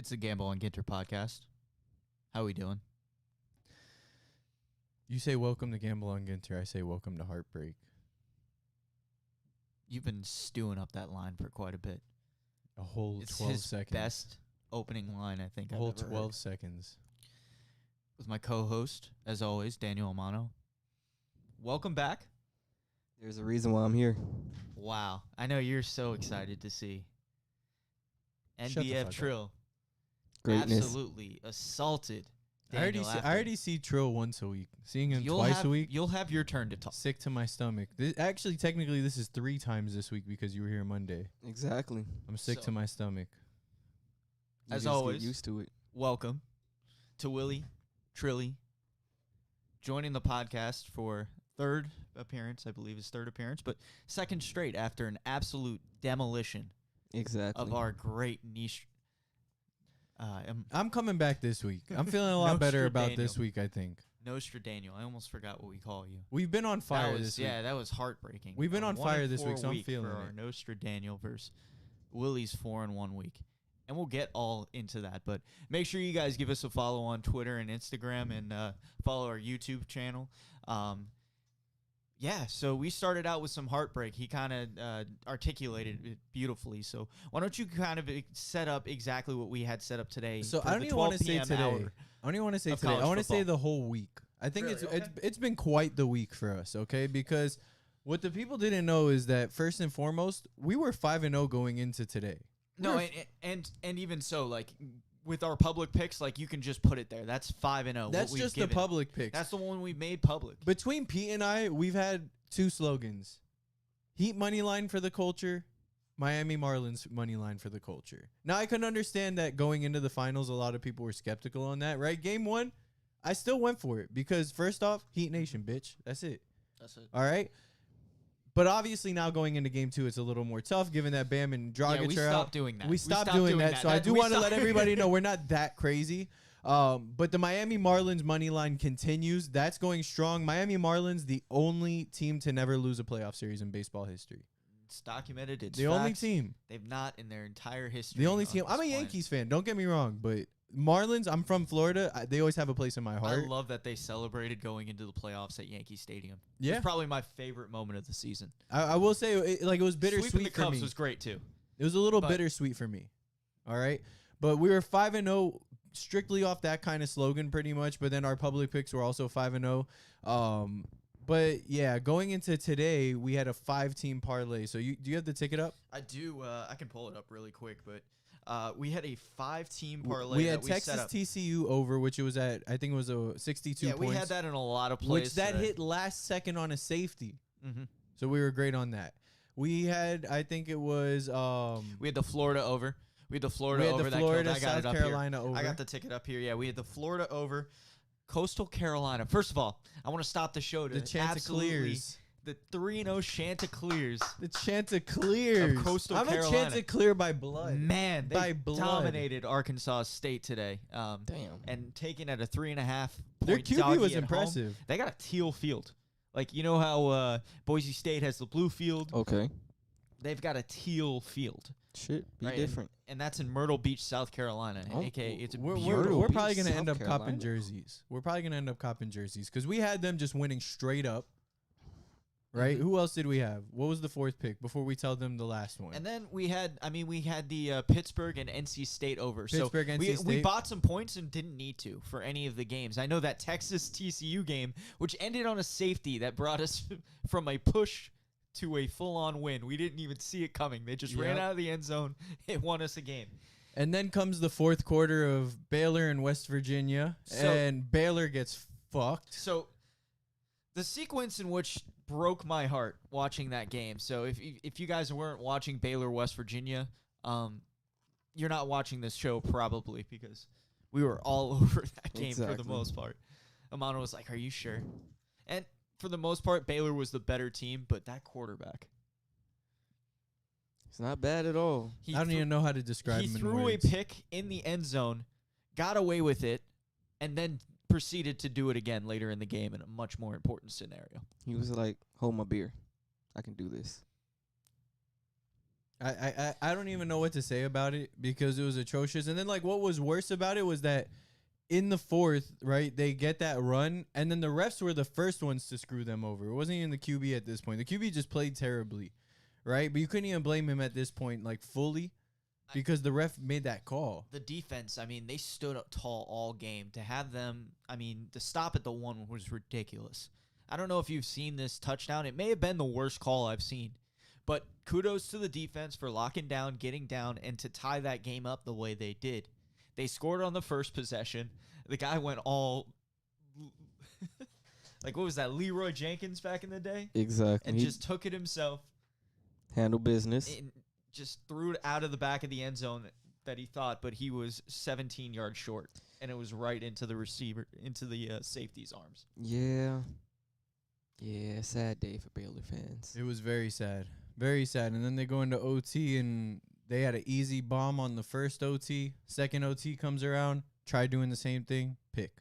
It's the Gamble on Ginter podcast. How we doing? You say welcome to Gamble on Ginter. I say welcome to Heartbreak. You've been stewing up that line for quite a bit. A whole It's 12 his seconds. best opening line I think A I've whole ever 12 heard. seconds. With my co-host, as always, Daniel Amano. Welcome back. There's a reason why I'm here. Wow. I know you're so excited to see Shut the NBF fuck Trill Greatness. absolutely assaulted I already Daniel see, after. I already see Trill once a week. Seeing him You'll twice have, a week, You'll have your turn to talk. sick to my stomach. Actually, technically, this is 3 times this week because you were here Monday. Exactly. I'm sick So- to my stomach. You As just always. get used to it. Welcome to Willie Trilly joining the podcast for third appearance, I believe his third appearance, but second straight after an absolute demolition Exactly. of our great niche. I'm coming back this week. I'm feeling a lot better about this week, I think. Nostradaniel. I almost forgot what we call you. We've been on fire this week. Yeah, that was heartbreaking. We've been on 1-4 fire this week, so I'm week feeling for our it. Nostradaniel versus Willie's 4-1 week. And we'll get all into that. But make sure you guys give us a follow on Twitter and Instagram and follow our YouTube channel. Yeah, so we started out with some heartbreak. He kind of articulated it beautifully. So why don't you kind of set up exactly what we had set up today? So for I don't the even want to 12 say p.m. today. hour I don't even want to say of today. I college want to say football. the whole week. I think Really? it's been quite the week for us, okay? Because what the people didn't know is that first and foremost, we were 5-0 going into today. No, and even so, like with our public picks, like you can just put it there. That's 5-0. That's just the public picks. That's the one we made public. Between Pete and I, we've had 2 slogans. Heat money line for the culture, Miami Marlins money line for the culture. Now, I can understand that going into the finals, a lot of people were skeptical on that, right? Game 1, I still went for it because first off, Heat Nation, bitch. That's it. That's it. All right? But obviously now going into game 2, it's a little more tough given that Bam and Dragic Yeah, we are out. stopped doing that. We stopped doing that. So I do We want to let stopped- everybody know we're not that crazy. But the Miami Marlins money line continues. That's going strong. Miami Marlins, the only team to never lose a playoff series in baseball history. It's documented. It's The only facts. team. They've not in their entire history. The only on team. this I'm a planet. Yankees fan. Don't get me wrong. But Marlins, I'm from Florida. They always have a place in my I heart. love that they celebrated going into the playoffs at Yankee Stadium. Yeah. It's probably my favorite moment of the season. I will say, it was Sweeping bittersweet the for Cubs me. was great too. It was a little But- bittersweet for me. All right. But we were 5-0 strictly off that kind of slogan pretty much. But then our public picks were also 5-0. But yeah, going into today, we had a 5-team parlay. So do you have the ticket up? I do. I can pull it up really quick, but we had a 5-team parlay. We had that we Texas set up. TCU over, which it was at, I think it was a 62 Yeah, points. we had that in a lot of which plays. that today. hit last second on a safety. Mhm. So we were great on that. We had, I think it was We had the Florida over. We had the Florida We had the over. that Florida, killed. I got South it up Carolina here. over. I got the ticket up here. Yeah, we had the Florida over. Coastal Carolina. First of all, I want to stop the show to the Chanticleers. the 3-0 Chanticleers. The Chanticleers. Of Coastal I'm Carolina. a Chanticleer by blood. Man, they By blood. dominated Arkansas State today. Damn. And taking at a 3.5 Their point QB doggy was at home. impressive. They got a teal field. Like, you know how Boise State has the blue field? Okay. They've got a teal field. Shit. Be right? different. And that's in Myrtle Beach, South Carolina. Oh, AKA, it's a We're beautiful probably going to South end up Carolina. copping jerseys. We're probably going to end up copping jerseys because we had them just winning straight up. Right? Mm-hmm. Who else did we have? What was the 4th pick before we tell them the last one? And then we had the Pittsburgh and NC State over. Pittsburgh, so NC we State. bought some points and didn't need to for any of the games. I know that Texas TCU game, which ended on a safety that brought us from a push to a full-on win. We didn't even see it coming. They just ran Yep. out of the end zone. It won us a game. And then comes the 4th quarter of Baylor and West Virginia, and Baylor gets fucked. So the sequence in which broke my heart watching that game. So if you guys weren't watching Baylor West Virginia, you're not watching this show probably because we were all over that game for the Exactly. most part. Amano was like, "Are you sure?" And for the most part, Baylor was the better team, but that quarterback, It's not bad at all. he I don't threw- even know how to describe he him in threw a words. pick in the end zone, got away with it, and then proceeded to do it again later in the game in a much more important scenario. He was like, hold my beer. I can do this. I don't even know what to say about it because it was atrocious. And then like what was worse about it was that in the fourth, right, they get that run, and then the refs were the first ones to screw them over. It wasn't even the QB at this point. The QB just played terribly, right? But you couldn't even blame him at this point, like fully, because the ref made that call. The defense, I mean, they stood up tall all game. To have them, I mean, to stop at the one was ridiculous. I don't know if you've seen this touchdown. It may have been the worst call I've seen. But kudos to the defense for locking down, getting down, and to tie that game up the way they did. They scored on the first possession. The guy went all like, what was that, Leroy Jenkins back in the day? Exactly. And He just took it himself handle business. and just threw it out of the back of the end zone that he thought, but he was 17 yards short, and it was right into the receiver, into the safety's arms. Yeah. Yeah, sad day for Baylor fans. It was very sad. Very sad. And then they go into OT, and they had an easy bomb on the first OT. Second OT comes around, try doing the same thing, pick.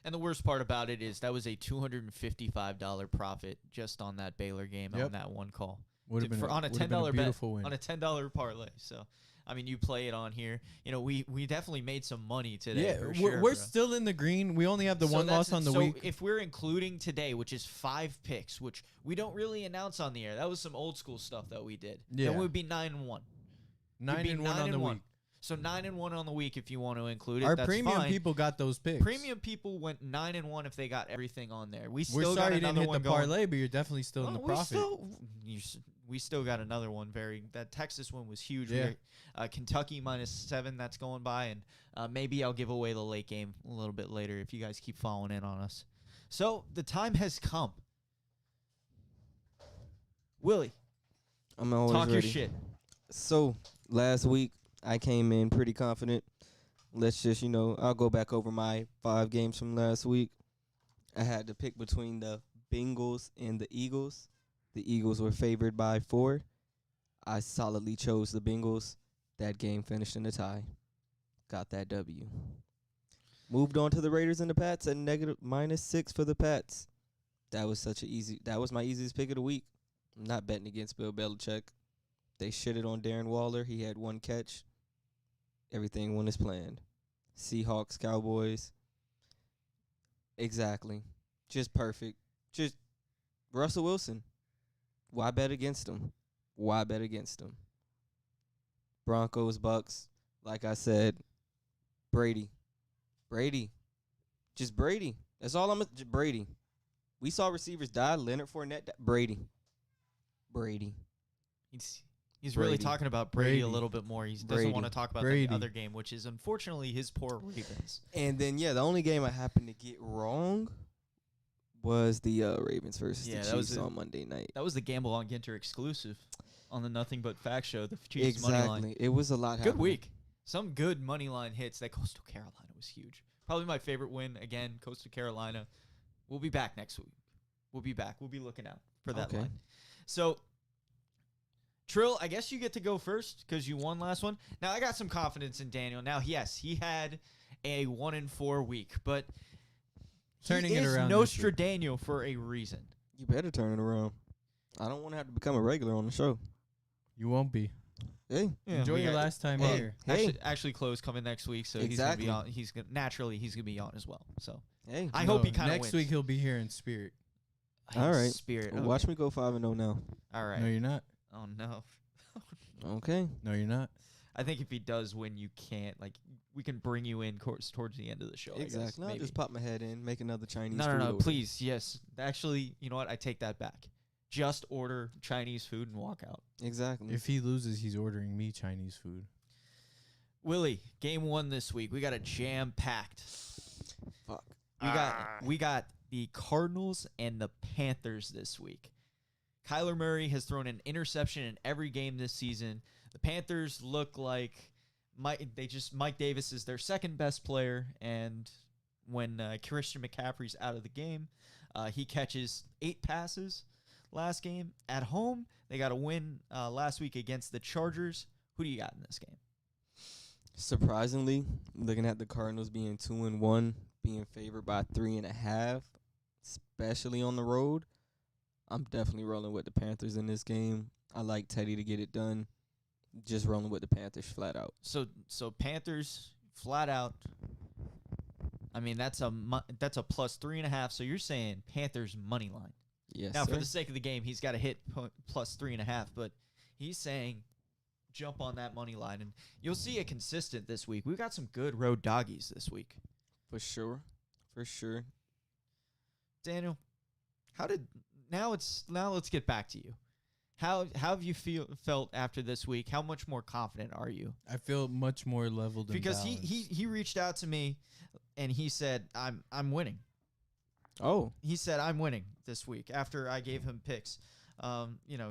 And the worst part about it is that was a $255 profit just on that Baylor game Yep. on that one call. Would have been on a would've been $10 bet beautiful win. on a $10 parlay. So, I mean, you play it on here. You know, we definitely made some money today. Yeah, for we're, sure, we're bro. still in the green. We only have the So one that's loss on the so week. if we're including today, which is 5 picks, which we don't really announce on the air, that was some old school stuff that we did. Yeah. Then we'd be 9-1. 9-1 on the week. So 9-1 on the week if you want to include it. Our that's premium fine. people got those picks. Premium people went 9-1 if they got everything on there. We We're still sorry got you didn't another hit one the going. parlay, but you're definitely still in the Well, profit. We still got another one. That Texas one was huge. Yeah. Kentucky -7 that's going by, and maybe I'll give away the late game a little bit later if you guys keep following in on us. So the time has come. Willie, I'm always talk ready. your shit. So, last week, I came in pretty confident. Let's just, I'll go back over my 5 games from last week. I had to pick between the Bengals and the Eagles. The Eagles were favored by 4. I solidly chose the Bengals. That game finished in a tie. Got that W. Moved on to the Raiders and the Pats at -6 for the Pats. That was my easiest pick of the week. I'm not betting against Bill Belichick. They shitted on Darren Waller. He had 1 catch. Everything went as planned. Seahawks, Cowboys. Exactly. Just perfect. Just Russell Wilson. Why bet against him? Why bet against him? Broncos, Bucks. Like I said, Brady. Just Brady. That's all Brady. We saw receivers die. Leonard Fournette. Brady. He's really Brady. talking about Brady a Brady. little bit more. He doesn't Brady. want to talk about Brady. the other game, which is unfortunately his poor Ravens. And then, the only game I happened to get wrong was the Ravens versus Yeah, the that was Chiefs it. on Monday night. That was the Gamble on Ginter exclusive on the Nothing But Fact show, the Chiefs money line. Exactly. It was a lot Good happening. week. Some good money line hits. That Coastal Carolina was huge. Probably my favorite win. Again, Coastal Carolina. We'll be back next week. We'll be back. We'll be looking out for that Okay. line. So, Trill, I guess you get to go first because you won last one. Now, I got some confidence in Daniel. Now, yes, he had a 1-4 week, but Turning he it is around this week. Nostradaniel for a reason. You better turn it around. I don't want to have to become a regular on the show. You won't be. Hey. Enjoy we your got- last time Hey. here. Hey. Actually, Close coming next week, so Exactly. he's gonna be on. Naturally he's gonna be on as well. So Hey. I hope he No, kind of next week he'll be here in spirit. All right. Spirit. Watch okay. me go 5-0 now. All right. No, you're not. Oh no. Okay. No, you're not. I think if he does win, you can't. Like, we can bring you in towards the end of the show. I guess, Exactly. I'll maybe. just pop my head in, make another Chinese No, food no, order. please, yes. Actually, you know what? I take that back. Just order Chinese food and walk out. Exactly. If he loses, he's ordering me Chinese food. Willie, game 1 this week. We got a jam-packed. Fuck. We got the Cardinals and the Panthers this week. Kyler Murray has thrown an interception in every game this season. The Panthers look like Mike Davis is their second best player, and when Christian McCaffrey's out of the game, he catches 8 passes last game. At home, they got a win last week against the Chargers. Who do you got in this game? Surprisingly, looking at the Cardinals being 2-1, being favored by 3.5, especially on the road, I'm definitely rolling with the Panthers in this game. I like Teddy to get it done. Just rolling with the Panthers flat out. So Panthers flat out. I mean, that's a plus 3.5. So you're saying Panthers money line. Yes, Now, sir. for the sake of the game, he's got to hit plus 3.5. But he's saying jump on that money line, and you'll see it consistent this week. We've got some good road doggies this week. For sure. Daniel, now let's get back to you. How have you felt after this week? How much more confident are you? I feel much more leveled and Because balanced. he reached out to me and he said I'm winning. Oh, He said I'm winning this week after I gave him picks.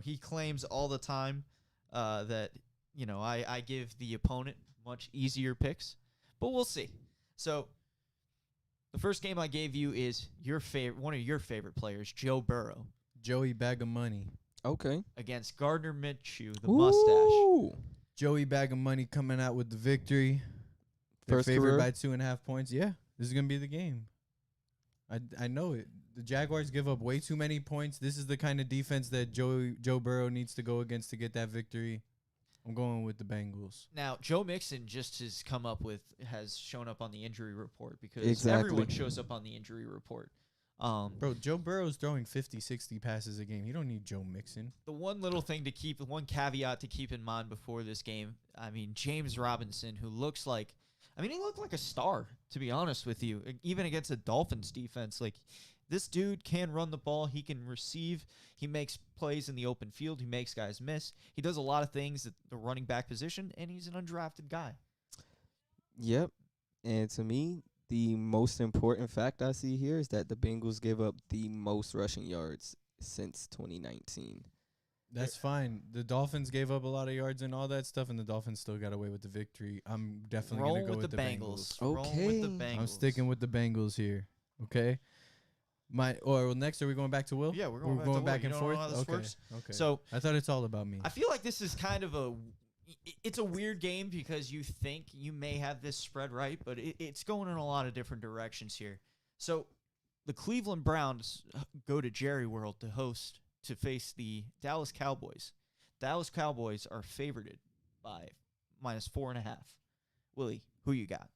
He claims all the time that I give the opponent much easier picks, but we'll see. So the first game I gave you is one of your favorite players, Joe Burrow, Joey Bag of Money. okay. against Gardner Minshew, the mustache. Ooh. Joey Bag of Money coming out with the victory. They're First favored career? by 2.5 points. Yeah, this is going to be the game. I know it. The Jaguars give up way too many points. This is the kind of defense that Joe Burrow needs to go against to get that victory. I'm going with the Bengals. Now, Joe Mixon has shown up on the injury report because Exactly. everyone shows up on the injury report. Bro, Joe Burrow's throwing 50, 60 passes a game. You don't need Joe Mixon. The one caveat to keep in mind before this game, I mean, James Robinson, who looks like, he looked like a star, to be honest with you, even against the Dolphins defense. Like, this dude can run the ball. He can receive. He makes plays in the open field. He makes guys miss. He does a lot of things at the running back position, and he's an undrafted guy. Yep. And to me, the most important fact I see here is that the Bengals give up the most rushing yards since 2019. That's fine. The Dolphins gave up a lot of yards and all that stuff, and the Dolphins still got away with the victory. I'm definitely going to go with the Bengals. Rolling with the Okay. Bengals. I'm sticking with the Bengals here. Okay. Next, are we going back to Will? Yeah, we're going back to Will. back You and don't know forth. how this Okay. works? Okay. So I thought it's all about me. I feel like this is kind of it's a weird game because you think you may have this spread right, but it's going in a lot of different directions here. So the Cleveland Browns go to Jerry World to face the Dallas Cowboys. Dallas Cowboys are favored by minus 4.5. Willie, who you got?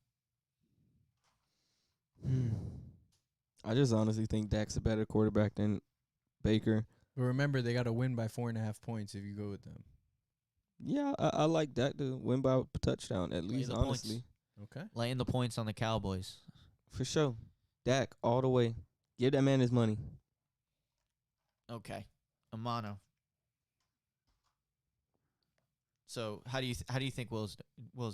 I just honestly think Dak's a better quarterback than Baker. But remember, they got to win by 4.5 points if you go with them. Yeah, I like Dak to win by a touchdown at least, the points. honestly. Okay. Laying the points on the Cowboys. For sure. Dak all the way. Give that man his money. Okay, Amano. So how do you think Will's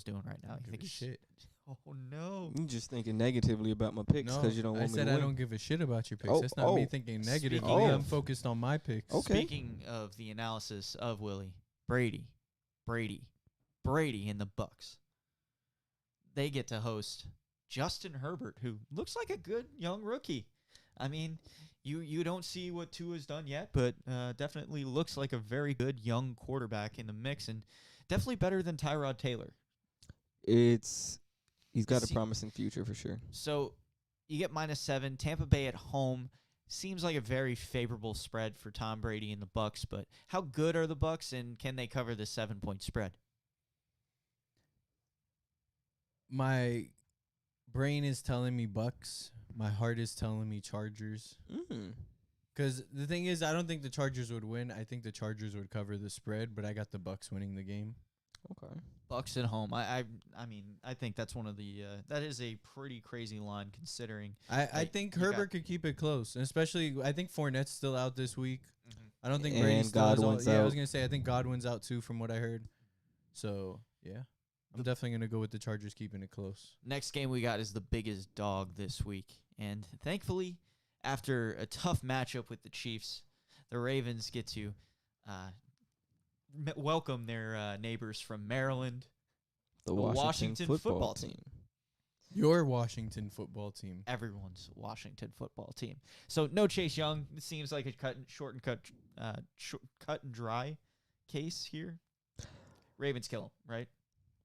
doing right now? You think he's shit? Oh no! You just thinking negatively about my picks because you don't want I me said to I win. don't give a shit about your picks. Oh, That's not me oh. thinking negatively. Speaking I'm of- focused on my picks. Okay. Speaking of the analysis of Willie, Brady, and the Bucks. They get to host Justin Herbert, who looks like a good young rookie. I mean, you don't see what Tua's done yet, but definitely looks like a very good young quarterback in the mix, and definitely better than Tyrod Taylor. He's got Is a he- promising future for sure. So you get -7. Tampa Bay at home seems like a very favorable spread for Tom Brady and the Bucks. But how good are the Bucks, and can they cover the 7-point spread? My brain is telling me Bucks. My heart is telling me Chargers. Mm. Because the thing is, I don't think the Chargers would win. I think the Chargers would cover the spread, but I got the Bucks winning the game. Okay. Bucks at home. I mean, I think that's one of the that is a pretty crazy line considering. I Like, think you got- Herbert could keep it close, and especially I think Fournette's still out this week. I don't think And Brady still has all. Godwin's Yeah, I was out. gonna say I think Godwin's out too, from what I heard. So yeah, I'm definitely gonna go with the Chargers keeping it close. Next game we got is the biggest dog this week, and thankfully, after a tough matchup with the Chiefs, the Ravens get to welcome their neighbors from Maryland. The Washington football team. Your Washington football team. Everyone's Washington football team. So no Chase Young. It seems like a cut and dry case here. Ravens kill him, right?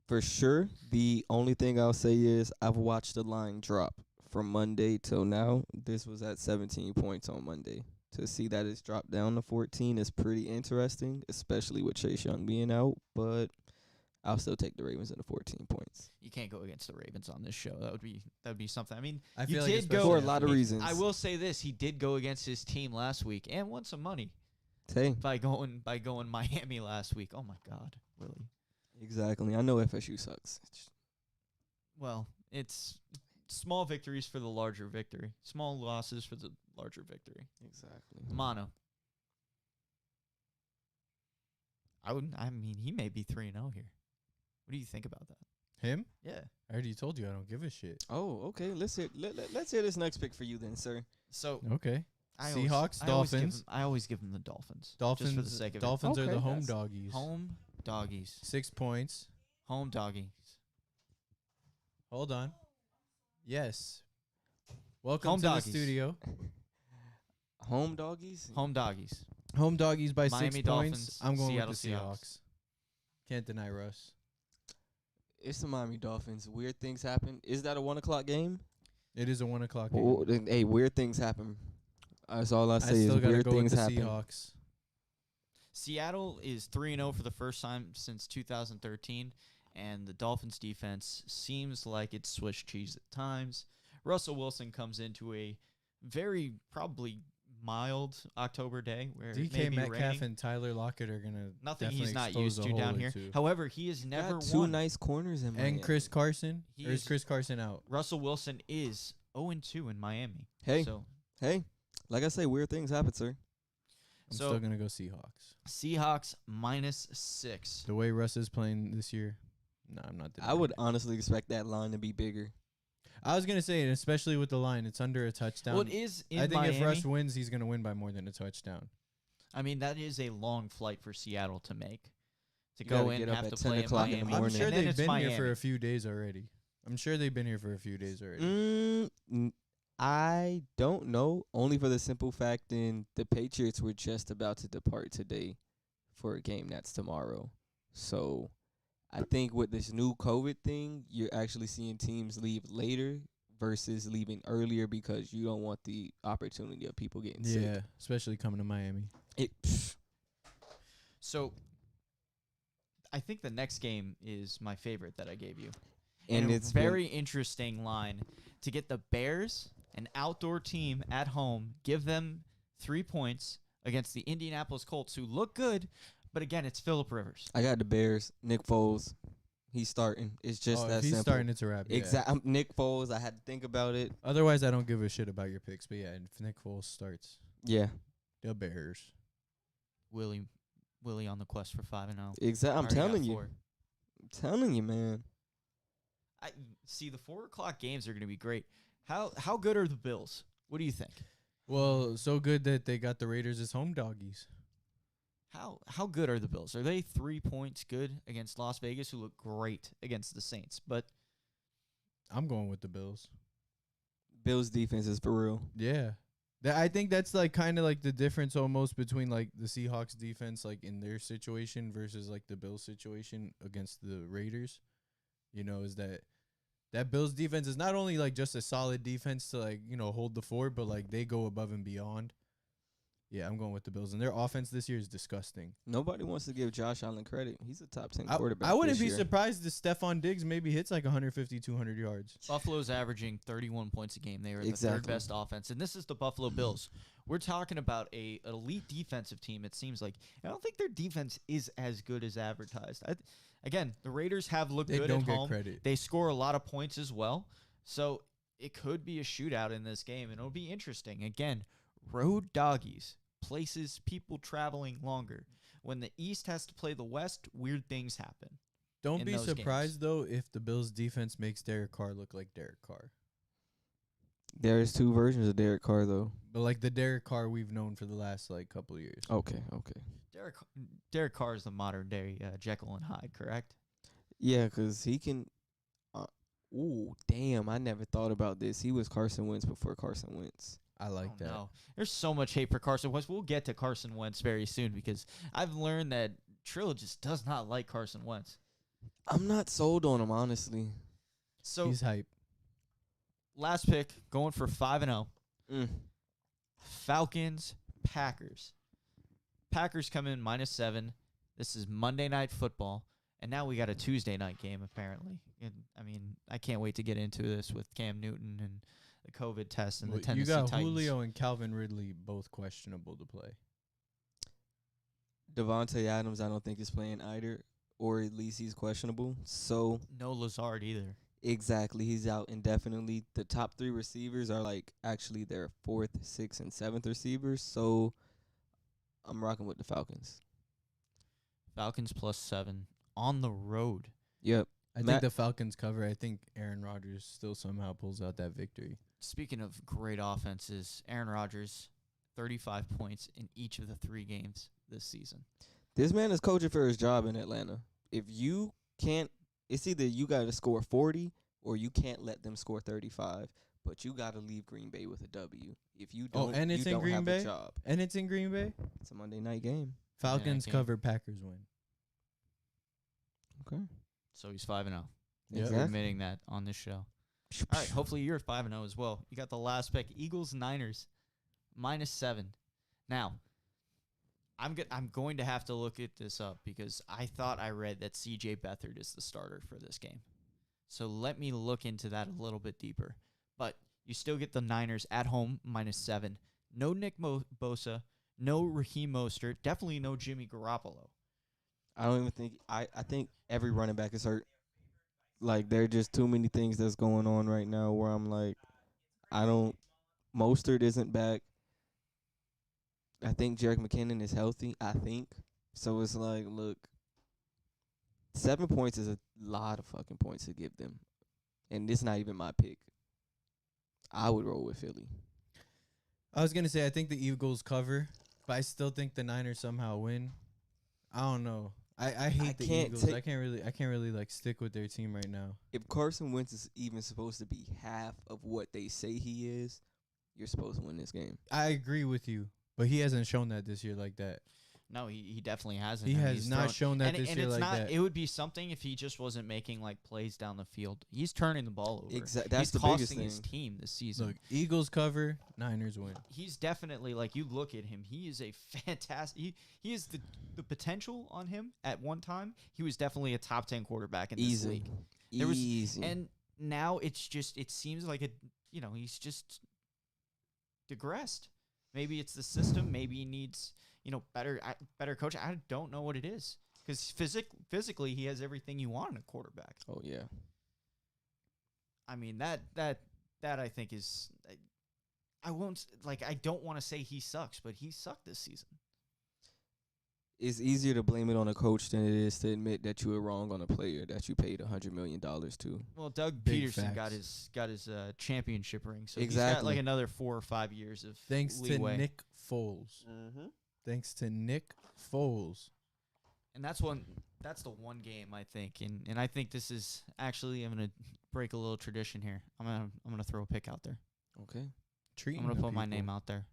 For sure. The only thing I'll say is I've watched the line drop from Monday till now. This was at 17 points on Monday. To see that it's dropped down to 14 is pretty interesting, especially with Chase Young being out. But I'll still take the Ravens in the 14 points You can't go against the Ravens on this show. That would be something. I mean, I you feel like did go especially for a lot of after- reasons. I will say this: he did go against his team last week and won some money Say by going Miami last week. Oh my God, Willie. exactly. I know FSU sucks. Well, it's small victories for the larger victory. Small losses for the larger victory. Exactly. Mono. I mean, he may be 3-0 here. What do you think about that? Him? Yeah. I already told you I don't give a shit. Oh, okay. Let's hear this next pick for you then, sir. So Okay. I Seahawks, Dolphins. Dolphins. I always give him the Dolphins. Dolphins. Just for the sake of Dolphins are Okay, the home that's- doggies. it. Home doggies. 6 points. Home doggies. Hold on. Yes. Welcome Home to doggies. the studio. Home doggies? Home doggies. Home doggies by Miami 6 Dolphins, points. I'm going Seattle with the Seahawks. Can't deny Russ. It's the Miami Dolphins. Weird things happen. Is that a 1 o'clock game? It is a 1 o'clock game. Well, then, hey, weird things happen. That's all I I say is still gotta weird go with things the happen. Seahawks. Seattle is 3-0 for the first time since 2013, and the Dolphins defense seems like it's Swiss cheese at times. Russell Wilson comes into a very probably mild October day where it may DK be Metcalf raining. and Tyler Lockett are gonna Nothing definitely he's not expose used the to hole down here. into. However, he has never Got two won. nice corners in Miami. And Chris Carson. He Or is is- Chris Carson out? Russell Wilson is 0-2 in Miami. Hey. So Hey, like I say, weird things happen, sir. I'm So- still gonna go Seahawks. Seahawks -6. The way Russ is playing this year, no, I'm not. I would denying it. honestly expect that line to be bigger. I was gonna say, and especially with the line, it's under a touchdown. Well, it is in I think Miami. if Russ wins, he's gonna win by more than a touchdown. I mean, that is a long flight for Seattle to make. To You go gotta in get and up have at to 10 play in o'clock in the Miami. I'm morning. sure And then they've it's been Miami. here for a few days already. I don't know, only for the simple fact in the Patriots were just about to depart today for a game that's tomorrow. So I think with this new COVID thing, you're actually seeing teams leave later versus leaving earlier because you don't want the opportunity of people getting Yeah, sick. especially coming to Miami. So I think the next game is my favorite that I gave you. And a it's very interesting line to get the Bears, an outdoor team at home, give them 3 points against the Indianapolis Colts, who look good, but again, it's Phillip Rivers. I got the Bears. Nick Foles, he's starting. It's just Oh, that if he's simple. starting, it's a wrap. Yeah. Exactly. Nick Foles. I had to think about it. Otherwise, I don't give a shit about your picks. But yeah, if Nick Foles starts, Yeah. the Bears. Willie on the quest for 5-0. Exactly. I'm Already got telling you. 4. I'm telling you, man. I see the 4 o'clock games are going to be great. How good are the Bills? What do you think? Well, so good that they got the Raiders as home doggies. How good are the Bills? Are they 3 points good against Las Vegas, who look great against the Saints? But I'm going with the Bills. Bills defense is for real. Yeah. I think that's like kind of like the difference almost between like the Seahawks defense like in their situation versus like the Bills situation against the Raiders. You know, is that Bills defense is not only like just a solid defense to like, you know, hold the fort, but like they go above and beyond. Yeah, I'm going with the Bills. And their offense this year is disgusting. Nobody wants to give Josh Allen credit. He's a top 10 quarterback. I wouldn't this be year. surprised if Stephon Diggs maybe hits like 150, 200 yards. Buffalo's averaging 31 points a game. They are the Exactly. third best offense, and this is the Buffalo Bills. We're talking about an elite defensive team, it seems like. I don't think their defense is as good as advertised. Again, the Raiders have looked They good don't at get home. credit. They score a lot of points as well, so it could be a shootout in this game, and it'll be interesting. Again, road doggies, places people traveling longer. When the East has to play the West, weird things happen. Don't in be those surprised, though, if the Bills' defense makes Derek Carr look like Derek Carr. There's 2 versions of Derek Carr, though. But, like, the Derek Carr we've known for the last, like, couple of years. Okay. Derek Carr is the modern day Jekyll and Hyde, correct? Yeah, 'cause he can. Ooh, damn! I never thought about this. He was Carson Wentz before Carson Wentz. I like Oh, that. no. There's so much hate for Carson Wentz. We'll get to Carson Wentz very soon because I've learned that Trill just does not like Carson Wentz. I'm not sold on him, honestly. So He's hype. last pick, going for 5-0. Mm. Falcons, Packers. Packers come in -7. This is Monday Night Football. And now we got a Tuesday night game, apparently. And, I mean, I can't wait to get into this with Cam Newton and the COVID test and the Tennessee You got Titans. Julio and Calvin Ridley both questionable to play. Devontae Adams, I don't think is playing either, or at least he's questionable. So No Lazard either. exactly, he's out indefinitely. The top 3 receivers are like actually their 4th, 6th, and 7th receivers. So I'm rocking with the Falcons. Falcons +7 on the road. Yep. I think the Falcons cover. I think Aaron Rodgers still somehow pulls out that victory. Speaking of great offenses, Aaron Rodgers, 35 points in each of the 3 games this season. This man is coaching for his job in Atlanta. If you can't, it's either you got to score 40 or you can't let them score 35. But you got to leave Green Bay with a W. If you don't, and it's you in don't Green have Bay? a job. And it's in Green Bay. It's a Monday night game. Falcons game. cover, Packers win. Okay. So he's 5-0. Yep. We're Exactly. admitting that on this show. All right, hopefully you're 5-0 as well. You got the last pick, Eagles-Niners, -7. Now, I'm going to have to look at this up because I thought I read that C.J. Beathard is the starter for this game. So let me look into that a little bit deeper. But you still get the Niners at home, -7. No Nick Bosa, no Raheem Mostert, definitely no Jimmy Garoppolo. I don't even think I think every running back is hurt. Like there are just too many things that's going on right now where I'm like, Mostert isn't back. I think Jerick McKinnon is healthy. I think so. It's like, look, 7 points is a lot of fucking points to give them, and this not even my pick. I would roll with Philly. I was gonna say I think the Eagles cover, but I still think the Niners somehow win. I don't know. I hate the can't Eagles. I can't really like stick with their team right now. If Carson Wentz is even supposed to be half of what they say he is, you're supposed to win this game. I agree with you, but he hasn't shown that this year like that. No, he definitely hasn't. He I mean, has he's not thrown- shown that and, this and year it's like not, that. It would be something if he just wasn't making like plays down the field. He's turning the ball over. Exactly. He's That's the costing biggest his thing. team this season. Look, Eagles cover, Niners win. He's definitely, like, you look at him, he is a fantastic he is the potential on him at one time. He was definitely a top 10 quarterback in this Easy. league. There was- Easy. And now it seems like he's just digressed. Maybe it's the system, maybe he needs, better coach. I don't know what it is. Cuz physically he has everything you want in a quarterback. Oh yeah. I mean, that I think is I don't want to say he sucks, but he sucked this season. It's easier to blame it on a coach than it is to admit that you were wrong on a player that you paid $100 million to. Well, Doug Big Peterson facts. got his championship ring, so he's got Exactly. like another 4 or 5 years of Thanks leeway. to Nick Foles. Mm-hmm. Thanks to Nick Foles. And that's the one game I think, and I think this is actually, I'm gonna break a little tradition here. I'm gonna throw a pick out there. Okay. Treating I'm gonna the put my people. name out there.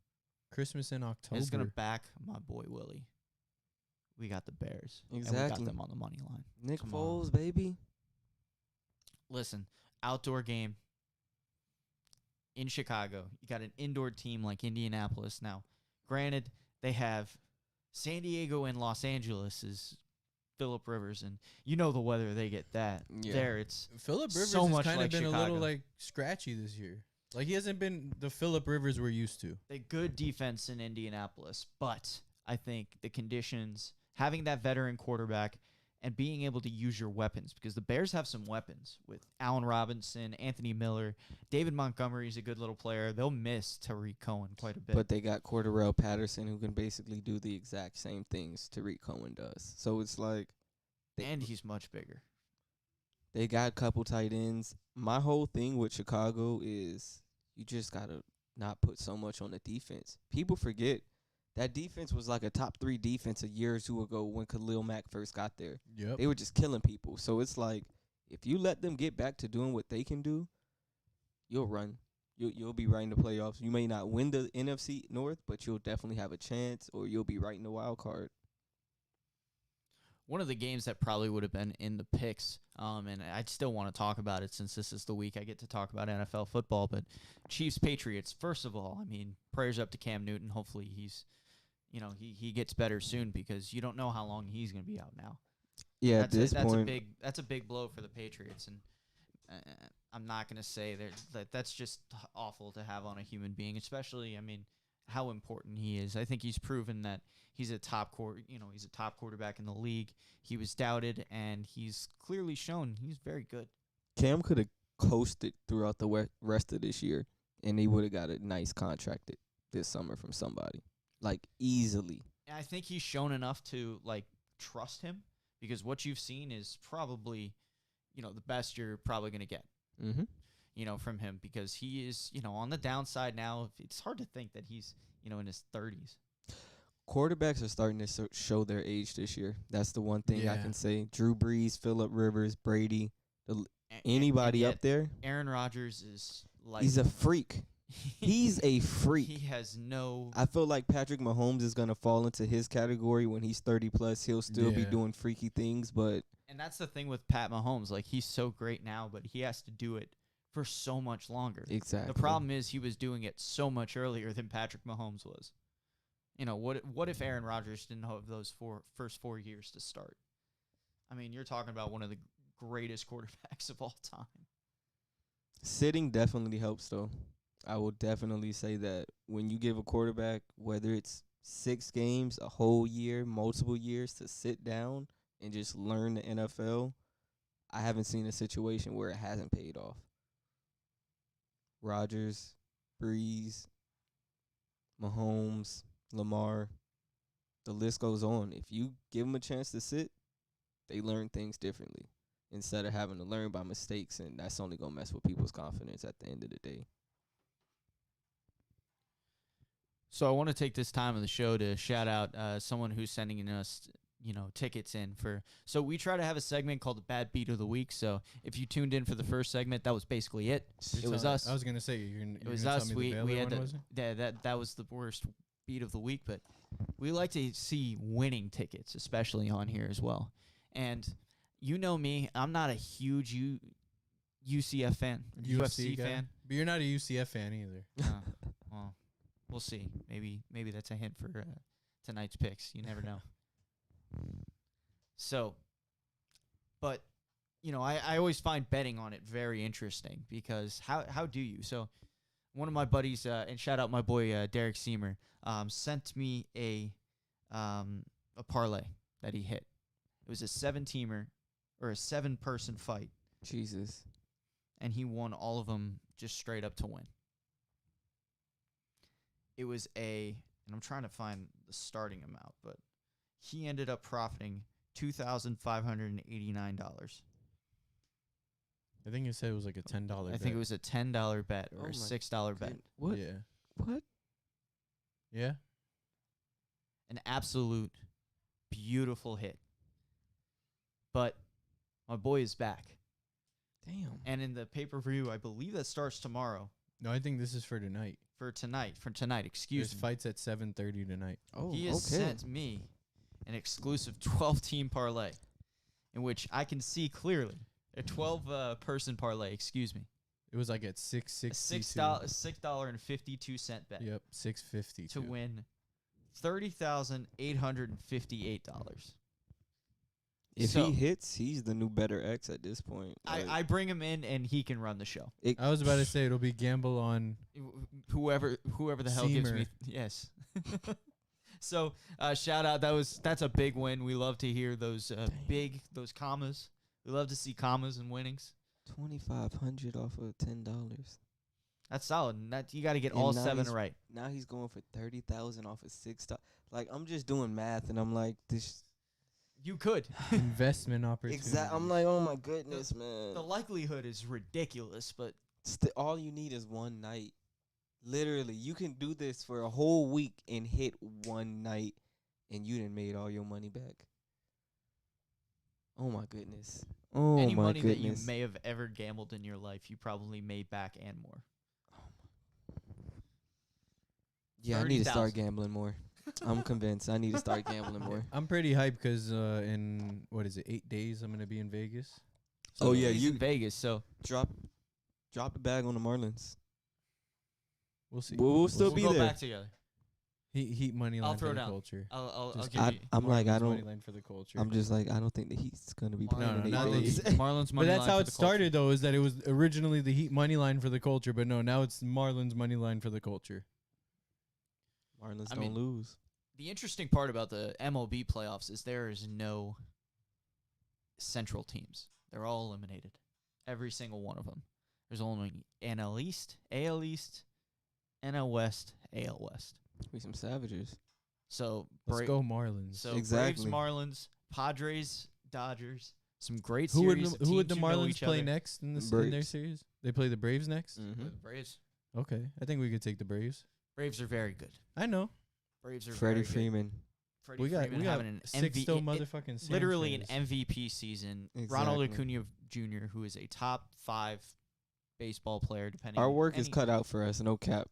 Christmas in October. It's gonna back my boy Willie. We got the Bears. And we Exactly. got them on the money line. Nick tomorrow. Foles, baby. Listen, outdoor game in Chicago. You got an indoor team like Indianapolis. Now, granted, they have San Diego and Los Angeles is Phillip Rivers, and you know the weather they get that. Yeah. There, it's Phillip Rivers so has much kind like of been Chicago. a little like scratchy this year. Like he hasn't been the Phillip Rivers we're used to. a good defense in Indianapolis, but I think the conditions, having that veteran quarterback, and being able to use your weapons, because the Bears have some weapons with Allen Robinson, Anthony Miller, David Montgomery's a good little player. They'll miss Tariq Cohen quite a bit. But they got Cordarrelle Patterson who can basically do the exact same things Tariq Cohen does. So it's like and he's much bigger. they got a couple tight ends. My whole thing with Chicago is you just got to not put so much on the defense. People forget that defense was like a top 3 defense a year or two ago when Khalil Mack first got there. Yep. They were just killing people. So it's like if you let them get back to doing what they can do, you'll run. You'll be right in the playoffs. You may not win the NFC North, but you'll definitely have a chance, or you'll be right in the wild card. One of the games that probably would have been in the picks, and I'd still want to talk about it since this is the week I get to talk about NFL football, but Chiefs-Patriots, first of all, I mean, prayers up to Cam Newton. Hopefully he gets better soon because you don't know how long he's going to be out now. Yeah, at this point, that's a big blow for the Patriots, and I'm not gonna say that's just awful to have on a human being, especially. I mean, how important he is. I think he's proven that he's a he's a top quarterback in the league. He was doubted, and he's clearly shown he's very good. Cam could have coasted throughout the rest of this year, and he would have got a nice contract this summer from somebody, like easily. And I think he's shown enough to like trust him, because what you've seen is probably, the best you're probably gonna get. Mm-hmm. From him, because he is, on the downside now. It's hard to think that he's, in his 30s. Quarterbacks are starting to show their age this year. That's the one thing I Yeah. can say. Drew Brees, Phillip Rivers, Brady, anybody and up there, Aaron Rodgers is like he's a freak. He's a freak. He has no. I feel like Patrick Mahomes is going to fall into his category when he's 30 plus. He'll still be Yeah. doing freaky things, but And that's the thing with Pat Mahomes. Like, he's so great now, but he has to do it for so much longer. exactly. The problem is he was doing it so much earlier than Patrick Mahomes was. What if Aaron Rodgers didn't have those first 4 years to start? I mean, you're talking about one of the greatest quarterbacks of all time. Sitting definitely helps, though. I will definitely say that when you give a quarterback, whether it's 6 games, a whole year, multiple years, to sit down and just learn the NFL, I haven't seen a situation where it hasn't paid off. Rodgers, Breeze, Mahomes, Lamar, the list goes on. If you give them a chance to sit, they learn things differently instead of having to learn by mistakes, and that's only going to mess with people's confidence at the end of the day. So I want to take this time of the show to shout out someone who's sending us, tickets in for. So we try to have a segment called the Bad Beat of the Week. So if you tuned in for the first segment, that was basically it. It was us. I was gonna say It was us. We had that was the worst beat of the week, but we like to see winning tickets, especially on here as well. And you know me, I'm not a huge UCF fan, UFC guy? fan. But you're not a UCF fan either. Well, we'll see. Maybe that's a hint for tonight's picks. You never know. So, but I always find betting on it very interesting, because how do you? So, one of my buddies, and shout out my boy Derek Seamer, sent me a parlay that he hit. It was a 7-teamer or a 7-person fight, Jesus. and he won all of them just straight up to win. It was and I'm trying to find the starting amount, but he ended up profiting $2,589. I think you said it was like a $10. I think it was a $10 bet or Oh a my $6 bet. What? Yeah. What? Yeah. An absolute beautiful hit. But my boy is back. Damn. And in the pay-per-view, I believe that starts tomorrow. No, I think this is for tonight. For tonight, excuse There's me. fights at 7:30 tonight. Oh, He has sent me an exclusive 12-team parlay in which I can see clearly. A 12-person parlay, excuse me. It was like at A $6.62. $6.52 bet Yep, $6.50 to win $30,858. If So- he hits, he's the new better X at this point. I bring him in and he can run the show. I was about to say it'll be gamble on. Whoever the hell gives me yes. So shout out, that's a big win. We love to hear those those commas. We love to see commas and winnings. $2,500 off of $10. That's solid. And that you got to get And all now 7 he's- right. Now he's going for $30,000 off of $6. Like, I'm just doing math, and I'm like, this. You could. Investment opportunity. Exactly. I'm like, oh my goodness, man. The likelihood is ridiculous, but All you need is one night. Literally, you can do this for a whole week and hit one night, and you done made all your money back. Oh my goodness. Oh any my money goodness. that you may have ever gambled in your life, you probably made back and more. Yeah, I need to 30,000. start gambling more. I'm convinced. I need to start gambling more. I'm pretty hyped because in, 8 days, I'm going to be in Vegas. Oh, yeah, He's you- in Vegas, so Drop the bag on the Marlins. We'll see. We'll still we'll be go there. back together. Heat money line I'll throw for the down. culture. I'll Just give I, you I'm like, I Marlins money don't. line for the culture. I'm just like, I don't think the Heat's gonna be Mar- playing No, in not eight the days. Heat. Marlins money But that's line how for it the started, culture. though, is that it was originally the Heat money line for the culture, but no, now it's Marlins money line for the culture. Marlins I don't mean- lose. The interesting part about the MLB playoffs is there is no central teams. They're all eliminated. Every single one of them. There's only NL East, AL East, NL West, AL West. We some savages. So, Let's go Marlins. So Exactly. Braves, Marlins, Padres, Dodgers. Some great who would series. who would the teams who know Marlins each play other. next in their Braves. series? They play the Braves next. Mm-hmm. The Braves. Okay, I think we could take the Braves. Braves are very good. I know. Braves are Freddie very good. Freeman. Freddie We got Freeman having an six MV still it- motherfucking Sam literally fans. an MVP season. Ronald Exactly. Acuna Jr., who is a top 5 baseball player, depending. Our on work is any- cut out for us. No cap.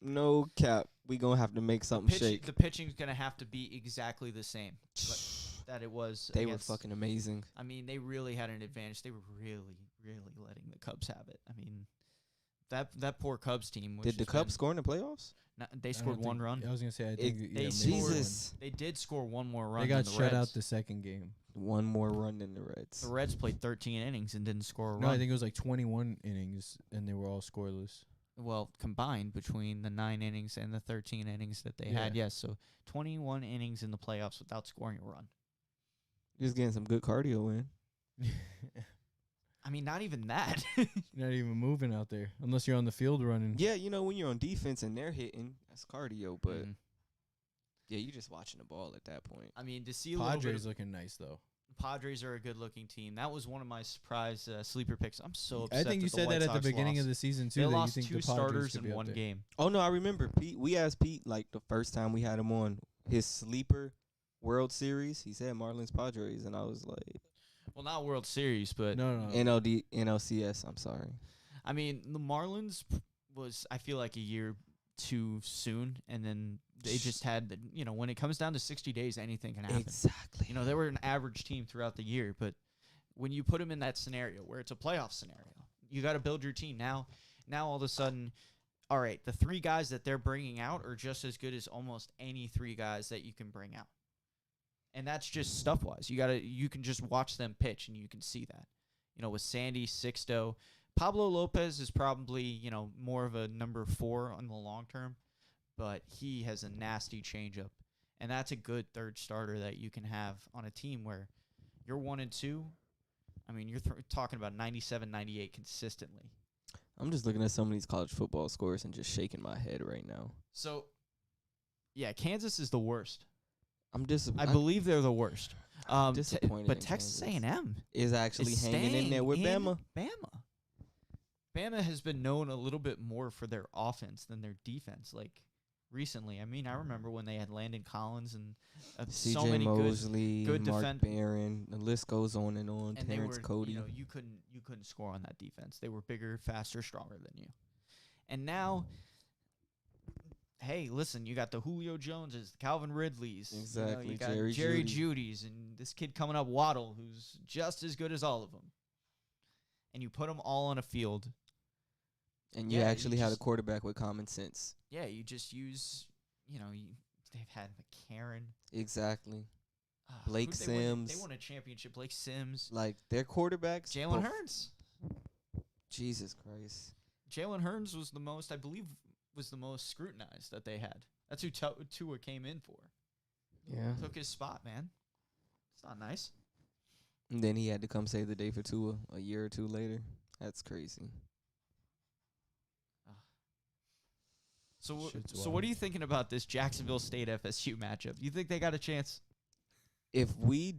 No cap. We gonna have to make something shake. The pitching's gonna have to be exactly the same that it was. They were against- fucking amazing. I mean, they really had an advantage. They were really, really letting the Cubs have it. I mean, that poor Cubs team. Did the Cubs score in the playoffs? They I scored don't one think- run. I was gonna say I It- think they maybe scored- Jesus. They did score one more run. They got than the shut Reds. out the second game. One more run than the Reds. The Reds played 13 innings and didn't score a No, run. I think it was like 21 innings, and they were all scoreless. Well, combined between the 9 innings and the 13 innings that they had, Yeah. yes. So 21 innings in the playoffs without scoring a run. Just getting some good cardio in. I mean, not even that. Not even moving out there unless you're on the field running. Yeah, you know when you're on defense and they're hitting, that's cardio. But Mm. yeah, you're just watching the ball at that point. I mean, to see a little bit Padres of, looking nice though. Padres are a good-looking team. That was one of my surprise sleeper picks. I'm so I upset. think you the said White that at the Sox beginning lost. of the season too. They that you lost think 2 the Padres starters could be in up one there. game. Oh no, I remember Pete. We asked Pete like the first time we had him on his sleeper World Series. He said Marlins Padres, and I was like Well, not World Series, but No. NLCS. I'm sorry. I mean, the Marlins was, I feel like, a year too soon, and then they just had, when it comes down to 60 days, anything can happen. Exactly. They were an average team throughout the year, but when you put them in that scenario where it's a playoff scenario, you got to build your team. Now all of a sudden, all right, the 3 guys that they're bringing out are just as good as almost any 3 guys that you can bring out. And that's just stuff-wise. You can just watch them pitch, and you can see that. With Sandy, Sixto, Pablo Lopez is probably, more of a number 4 on the long term, but he has a nasty changeup. And that's a good third starter that you can have on a team where you're 1 and 2. I mean, you're talking about 97, 98 consistently. I'm just looking at some of these college football scores and just shaking my head right now. So, yeah, Kansas is the worst. I'm disappointed. I believe they're the worst. Disappointed But in Texas Kansas. A&M is actually is hanging in staying there with Bama. Bama has been known a little bit more for their offense than their defense. Like recently, I mean, I remember when they had Landon Collins and so CJ many Mosley, good Mark defend- Barron. The list goes on and on. and they Terrence were, Cody. you couldn't score on that defense. They were bigger, faster, stronger than you. And now, hey, listen, you got the Julio Joneses, the Calvin Ridleys, Exactly, you got Jerry Jerry Jeudy. Judy's, and this kid coming up, Waddle, who's just as good as all of them. And you put them all on a field. And you Yeah, you actually had a just- quarterback with common sense. Yeah, you just use, they've had McCarron. Exactly. Ah, Blake who'd they win? They Sims. won a championship. Blake Sims. Like their quarterbacks. Jalen bef- Hurts. Jesus Christ. Jalen Hurts was the most, I believe, scrutinized that they had. That's who Tua came in for. Yeah. Took his spot, man. It's not nice. And then he had to come save the day for Tua a year or 2 later. That's crazy. So, Shit's so what wild. are you thinking about this Jacksonville State FSU matchup? You think they got a chance? If we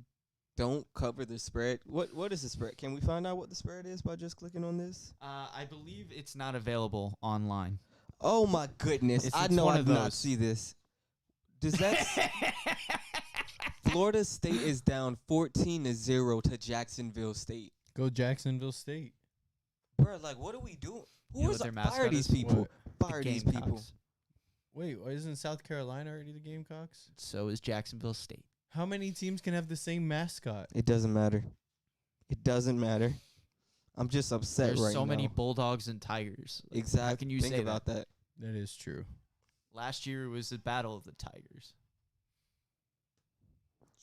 don't cover the spread, what is the spread? Can we find out what the spread is by just clicking on this? I believe it's not available online. Oh my goodness! It's I know one I of did not those. see this. Does that Florida State is down 14-0 to Jacksonville State? Go Jacksonville State. Bro, like what are we doing? You know Who is what their fire mascot these is? people? What? Fire these people. Gamecocks. Wait, isn't South Carolina already the Gamecocks? So is Jacksonville State. How many teams can have the same mascot? It doesn't matter. It doesn't matter. I'm just upset There's right now. so many Bulldogs and Tigers. Like, Exactly. How can you Think say about that? That is true. Last year it was the battle of the Tigers.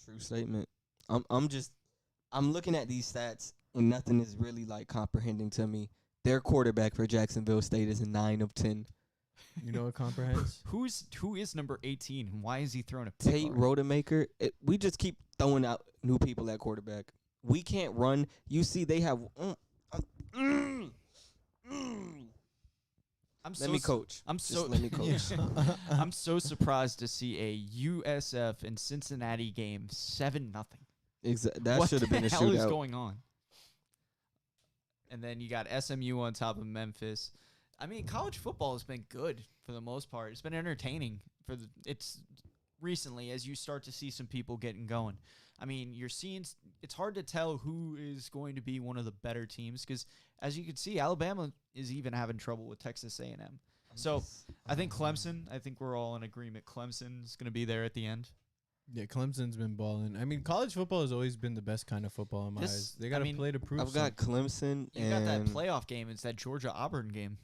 True statement. I'm looking at these stats and nothing is really like comprehending to me. Their quarterback for Jacksonville State is a 9 of 10. You know what comprehends? Who is number 18 and why is he throwing a pick? Tate already? Rodemaker. We just keep throwing out new people at quarterback. We can't run. You see, they have. Let me coach. Just let me coach. I'm so surprised to see a USF and Cincinnati game 7-0. That should have been a What the hell is shootout. going on? And then you got SMU on top of Memphis. I mean, college football has been good for the most part. It's been entertaining it's recently as you start to see some people getting going. I mean, you're seeing it's hard to tell who is going to be one of the better teams because, as you can see, Alabama is even having trouble with Texas A&M. So I think Clemson. I think we're all in agreement. Clemson is going to be there at the end. Yeah, Clemson's been balling. I mean, college football has always been the best kind of football in my eyes. They got to play to prove I've got Clemson. You got that playoff game. It's that Georgia Auburn game.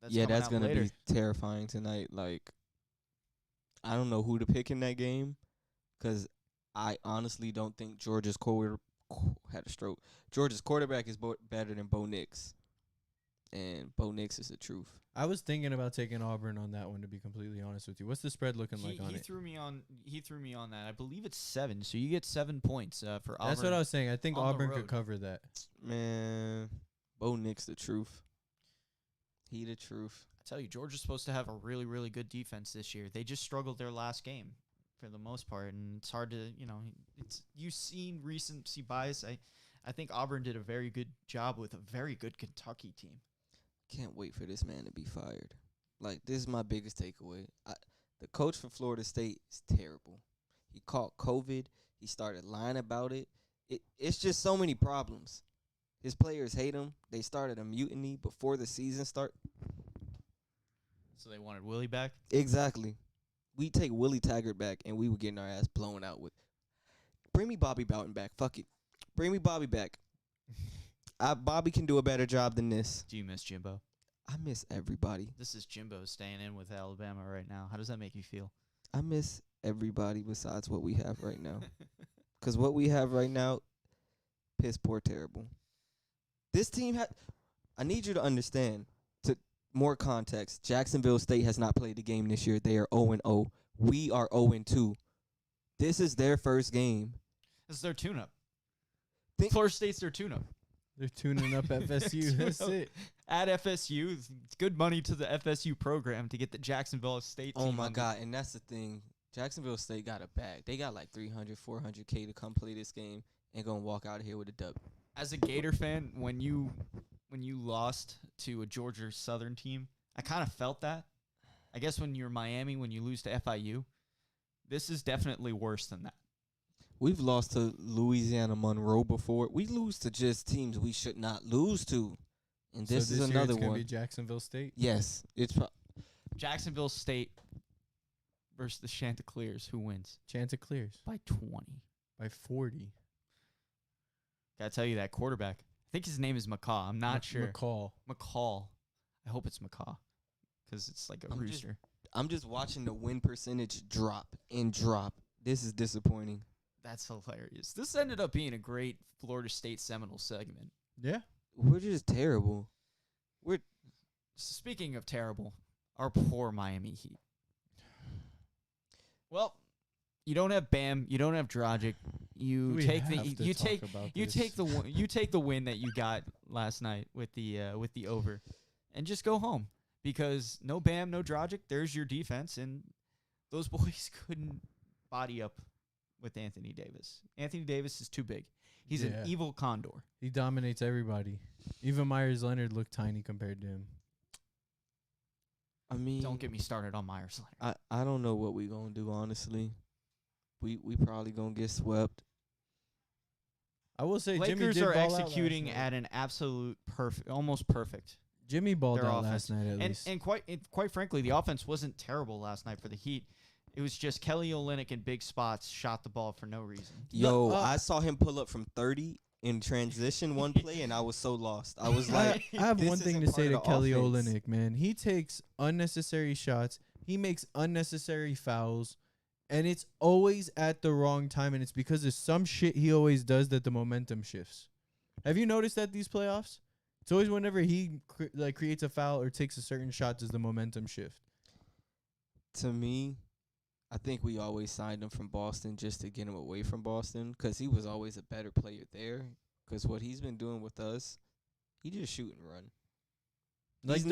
That's going to be terrifying tonight. Like, I don't know who to pick in that game because I honestly don't think Georgia's had a stroke. Georgia's quarterback is better than Bo Nix, and Bo Nix is the truth. I was thinking about taking Auburn on that one, to be completely honest with you. What's the spread looking like on he it? threw me on that. I believe it's 7, so you get 7 points for Auburn. That's what I was saying. I think on the Auburn road. could cover that. Man, Bo Nix the truth. He the truth. I tell you, Georgia's supposed to have a really, really good defense this year. They just struggled their last game for the most part, and it's hard to, you've seen recency bias. I think Auburn did a very good job with a very good Kentucky team. Can't wait for this man to be fired. Like, this is my biggest takeaway. The coach for Florida State is terrible. He caught COVID. He started lying about it. It's just so many problems. His players hate him. They started a mutiny before the season started. So they wanted Willie back? Exactly. We take Willie Taggart back, and we were getting our ass blown out with. Bring me Bobby Bowden back. Fuck it. Bring me Bobby back. Bobby can do a better job than this. Do you miss Jimbo? I miss everybody. This is Jimbo staying in with Alabama right now. How does that make you feel? I miss everybody besides what we have right now. Because what we have right now, piss poor terrible. This team I need you to understand, to more context, Jacksonville State has not played the game this year. They are 0-0. We are 0-2. This is their first game. This is their tune-up. Florida State's their tune-up. They're tuning up FSU. That's it. At FSU, it's good money to the FSU program to get the Jacksonville State team. Oh, my God. And that's the thing. Jacksonville State got a bag. They got like 300, 400K to come play this game and going to walk out of here with a dub. As a Gator fan, when you lost to a Georgia Southern team, I kind of felt that. I guess when you're Miami, when you lose to FIU, this is definitely worse than that. We've lost to Louisiana Monroe before. We lose to just teams we should not lose to. And this is another year it's gonna one. be Jacksonville State? Yes. Jacksonville State versus the Chanticleers. Who wins? Chanticleers. By 20. By 40. Gotta tell you, that quarterback, I think his name is McCaw. I'm not sure. McCall. I hope it's McCaw because it's like a rooster. I'm just watching the win percentage drop and drop. This is disappointing. That's hilarious. This ended up being a great Florida State Seminole segment. Yeah. We're just terrible. Speaking of terrible, our poor Miami Heat. Well, you don't have Bam, you don't have Dragic. You take the win that you got last night with the over, and just go home because no Bam, no Dragic. There's your defense, and those boys couldn't body up with Anthony Davis. Anthony Davis is too big. He's an evil condor. He dominates everybody. Even Myers Leonard looked tiny compared to him. I mean, don't get me started on Myers Leonard. I don't know what we gonna do, honestly. We probably gonna get swept. I will say Lakers Jimmy did are ball executing out at an absolute perfect, almost perfect. Jimmy balled out last night at least. And quite frankly, the offense wasn't terrible last night for the Heat. It was just Kelly Olynyk in big spots shot the ball for no reason. Yo, I saw him pull up from 30 in transition one play, and I was so lost. I was like, I have one thing to say to Kelly Olynyk, man. He takes unnecessary shots, He makes unnecessary fouls, and it's always at the wrong time, and it's because of some shit he always does that the momentum shifts. Have you noticed that these playoffs? It's always whenever he creates a foul or takes a certain shot does the momentum shift. To me, I think we always signed him from Boston just to get him away from Boston because he was always a better player there. Because what he's been doing with us, he just shoot and run.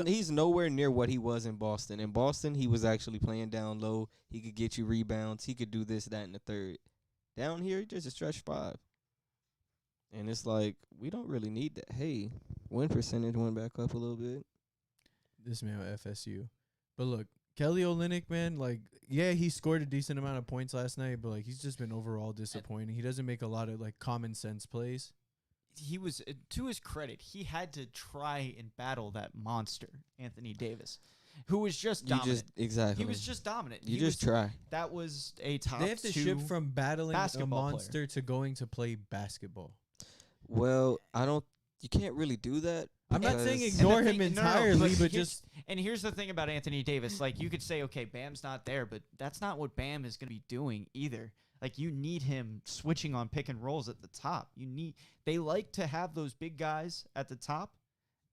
He's nowhere near what he was in Boston. In Boston, he was actually playing down low. He could get you rebounds. He could do this, that, and the third. Down here, just a stretch five. And it's like, we don't really need that. Hey, win percentage went back up a little bit. This man with FSU. But look, Kelly Olynyk, man, like, yeah, he scored a decent amount of points last night, but, like, he's just been overall disappointing. He doesn't make a lot of, like, common sense plays. He was, to his credit, he had to try and battle that monster, Anthony Davis, who was just dominant. Exactly. He was just dominant. You just try. That was a top They have to two shift from battling a basketball monster player to going to play basketball. Well, you can't really do that. I'm not saying because- ignore And the him thing- no, entirely, but here's- just And here's the thing about Anthony Davis. Like, you could say, okay, Bam's not there, but that's not what Bam is going to be doing either. Like, you need him switching on pick and rolls at the top. They like to have those big guys at the top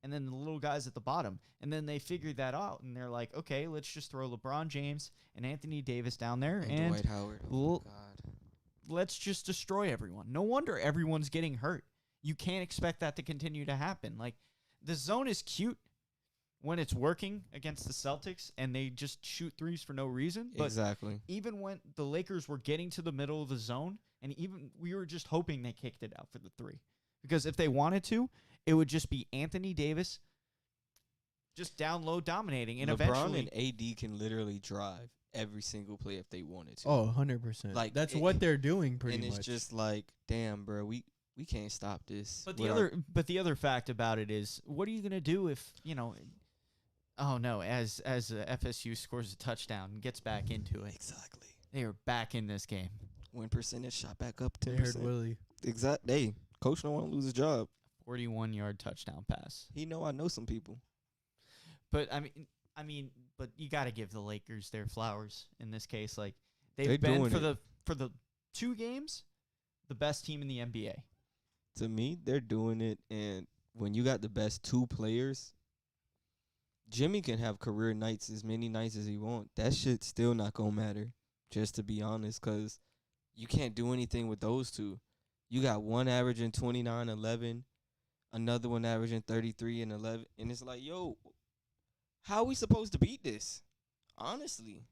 and then the little guys at the bottom. And then they figured that out, and they're like, okay, let's just throw LeBron James and Anthony Davis down there, And Dwight Howard. Oh, my God. let's just destroy everyone. No wonder everyone's getting hurt. You can't expect that to continue to happen. Like, the zone is cute when it's working against the Celtics and they just shoot threes for no reason. But Exactly. even when the Lakers were getting to the middle of the zone, and even we were just hoping they kicked it out for the three. Because if they wanted to, it would just be Anthony Davis just down low dominating. And LeBron eventually, and AD can literally drive every single play if they wanted to. 100%. Like, that's it- what they're doing pretty and it's much. just like, damn, bro, we can't stop this. But with the other fact about it is, what are you gonna do if Oh no! As FSU scores a touchdown and gets back into it, Exactly. they are back in this game. Win percentage shot back up they 10%. heard Willie. Exactly. Hey, coach don't want to lose his job. 41-yard touchdown pass. He know I know some people. But but you got to give the Lakers their flowers in this case. Like, they've They're been doing for the 2 games, the best team in the NBA. To me, they're doing it, and when you got the best 2 players, Jimmy can have career nights, as many nights as he want. That shit's still not gonna matter, just to be honest, because you can't do anything with those 2. You got one averaging 29-11, another one averaging 33 and 11, and it's like, yo, how are we supposed to beat this? Honestly,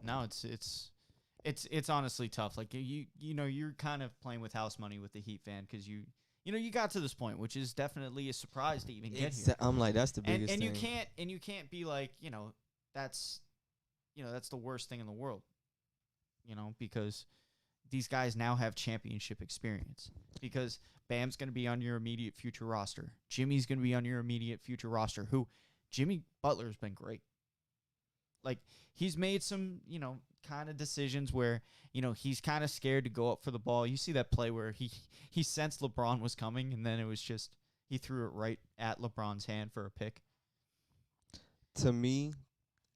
No, it's honestly tough. Like, you're kind of playing with house money with the Heat fan because you got to this point, which is definitely a surprise to even get here. I'm like, that's the biggest And thing. you can't be like, that's the worst thing in the world. Because these guys now have championship experience. Because Bam's going to be on your immediate future roster. Jimmy's going to be on your immediate future roster. Jimmy Butler's been great. Like, he's made some, kind of decisions where, he's kind of scared to go up for the ball. You see that play where he sensed LeBron was coming, and then it was just he threw it right at LeBron's hand for a pick. To me,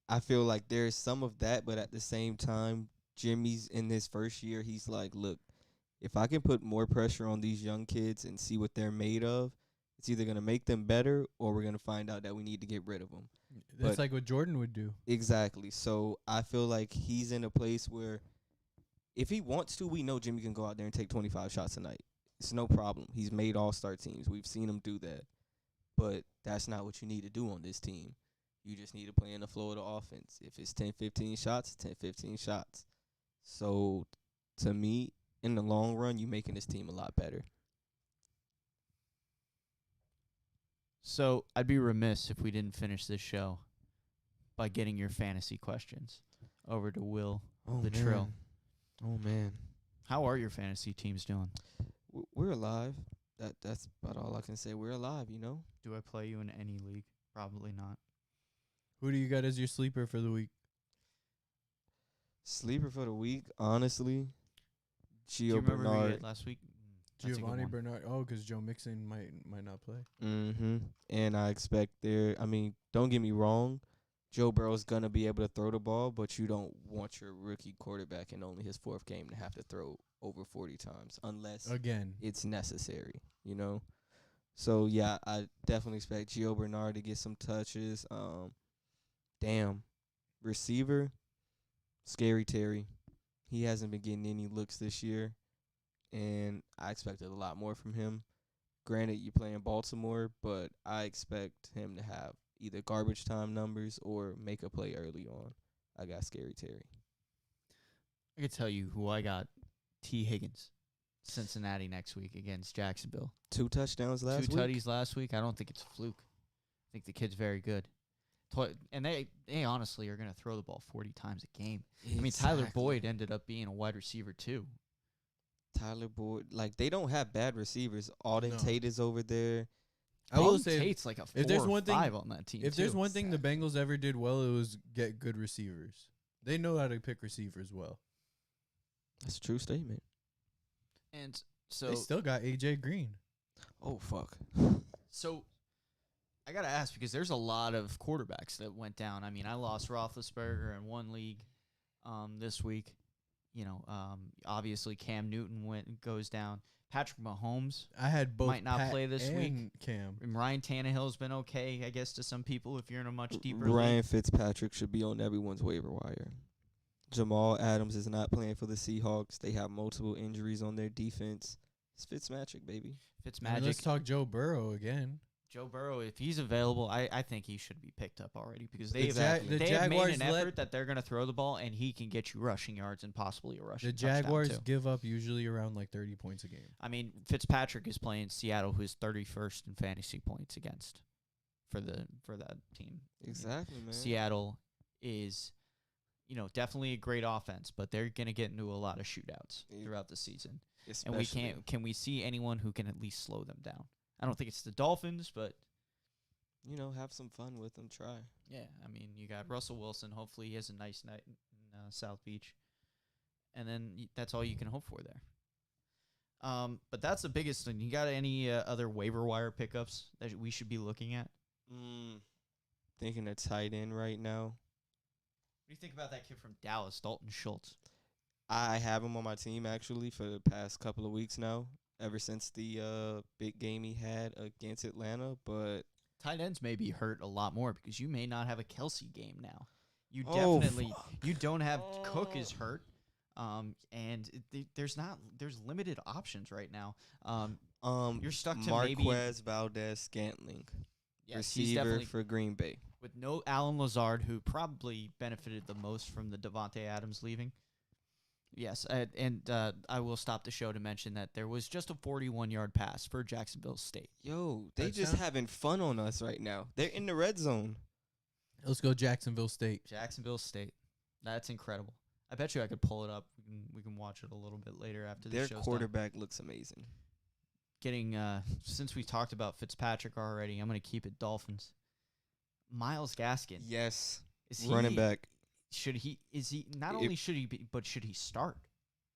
I feel like there's some of that, but at the same time, Jimmy's in this first year, he's like, look, if I can put more pressure on these young kids and see what they're made of, it's either going to make them better or we're going to find out that we need to get rid of them. That's But- like what Jordan would do. Exactly. So I feel like he's in a place where if he wants to, we know Jimmy can go out there and take 25 shots a night. It's no problem. He's made all-star teams. We've seen him do that. But that's not what you need to do on this team. You just need to play in the flow of the offense. If it's 10, 15 shots, 10, 15 shots. So to me, in the long run, you're making this team a lot better. So I'd be remiss if we didn't finish this show by getting your fantasy questions over to Will the Trill. Oh, man. How are your fantasy teams doing? We're alive. That's about all I can say. We're alive, Do I play you in any league? Probably not. Who do you got as your sleeper for the week? Sleeper for the week, honestly, Do you Gio remember who you Bernard. had last week? That's a good Giovanni one. Bernard. Oh, because Joe Mixon might not play. Mm-hmm. And I expect don't get me wrong, Joe Burrow's gonna be able to throw the ball, but you don't want your rookie quarterback in only his fourth game to have to throw over 40 times unless Again, it's necessary, you know? So, yeah, I definitely expect Gio Bernard to get some touches. Damn. Receiver, Scary Terry. He hasn't been getting any looks this year, and I expected a lot more from him. Granted, you play in Baltimore, but I expect him to have either garbage time numbers or make a play early on. I got Scary Terry. I could tell you who I got. T. Higgins, Cincinnati next week against Jacksonville. 2 touchdowns last Two week. tutties last week. I don't think it's a fluke. I think the kid's very good. And they honestly are going to throw the ball 40 times a game. I mean, Tyler Boyd ended up being a wide receiver too. Tyler Boyd. Like, they don't have bad receivers. Alden No. Tate is over there. I will Alden say, Tate's like a 4 if there's or one thing- 5 on that team. if there's too. one thing the Bengals ever did well, it was get good receivers. They know how to pick receivers well. That's a true statement. And They still got AJ Green. Oh, fuck. So I got to ask because there's a lot of quarterbacks that went down. I mean, I lost Roethlisberger in one league this week. You know, obviously Cam Newton goes down. Patrick Mahomes I had both. might not Pat play this and week. Cam. And Ryan Tannehill's been okay, I guess, to some people if you're in a much deeper Ryan league. Fitzpatrick should be on everyone's waiver wire. Jamal Adams is not playing for the Seahawks. They have multiple injuries on their defense. It's Fitzmagic, baby. And Fitzmagic. let's talk Joe Burrow again. Joe Burrow, if he's available, I think he should be picked up already because The they've Jag- the they have made Jaguars an let- effort that they're going to throw the ball and he can get you rushing yards and possibly a rushing The touchdown Jaguars too. give up usually around like 30 points a game. I mean, Fitzpatrick is playing Seattle, who's 31st in fantasy points against for that team. Exactly, man. Seattle is, definitely a great offense, but they're going to get into a lot of shootouts Yeah. throughout the season. Especially. And can we see anyone who can at least slow them down? I don't think it's the Dolphins, but have some fun with them. Try. yeah, I mean, you got Russell Wilson. Hopefully he has a nice night in South Beach. And then that's all you can hope for there. But that's the biggest thing. You got any other waiver wire pickups that we should be looking at? Thinking a tight end right now. What do you think about that kid from Dallas, Dalton Schultz? I have him on my team actually for the past couple of weeks now. Ever since the big game he had against Atlanta, but Tight ends may be hurt a lot more because you may not have a Kelsey game now. You Oh, definitely fuck. you don't have Cook is hurt, and there's limited options right now. You're stuck to maybe Marquez Valdez-Scantling, yes, he's receiver definitely for Green Bay. with no Alan Lazard, who probably benefited the most from the Devontae Adams leaving. Yes, and I will stop the show to mention that there was just a 41-yard pass for Jacksonville State. Yo, they Touchdown? just having fun on us right now. They're in the red zone. Let's go Jacksonville State. Jacksonville State. That's incredible. I bet you I could pull it up. We can watch it a little bit later after the Their show's quarterback looks amazing. done. Since we talked about Fitzpatrick already, I'm going to keep it Dolphins. Miles Gaskin. Yes, Is running he, back Should he? Is he? Not If- only should he be, but should he start?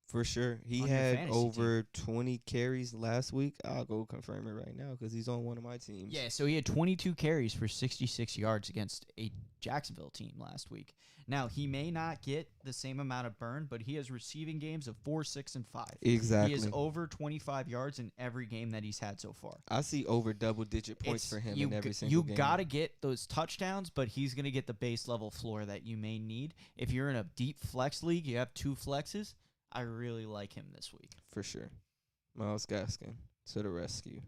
for sure. He On your had fantasy over 20 carries last week. I'll go confirm it right now because he's on one of my teams. Yeah, so he had 22 carries for 66 yards against a Jacksonville team last week. Now, he may not get the same amount of burn, but he has receiving games of 4, 6, and 5. Exactly. He is over 25 yards in every game that he's had so far. I see over double-digit points for him in every single You game. got to get those touchdowns, but he's going to get the base level floor that you may need. If you're in a deep flex league, you have 2 flexes, I really like him this week. For sure. Miles Gaskin to the rescue.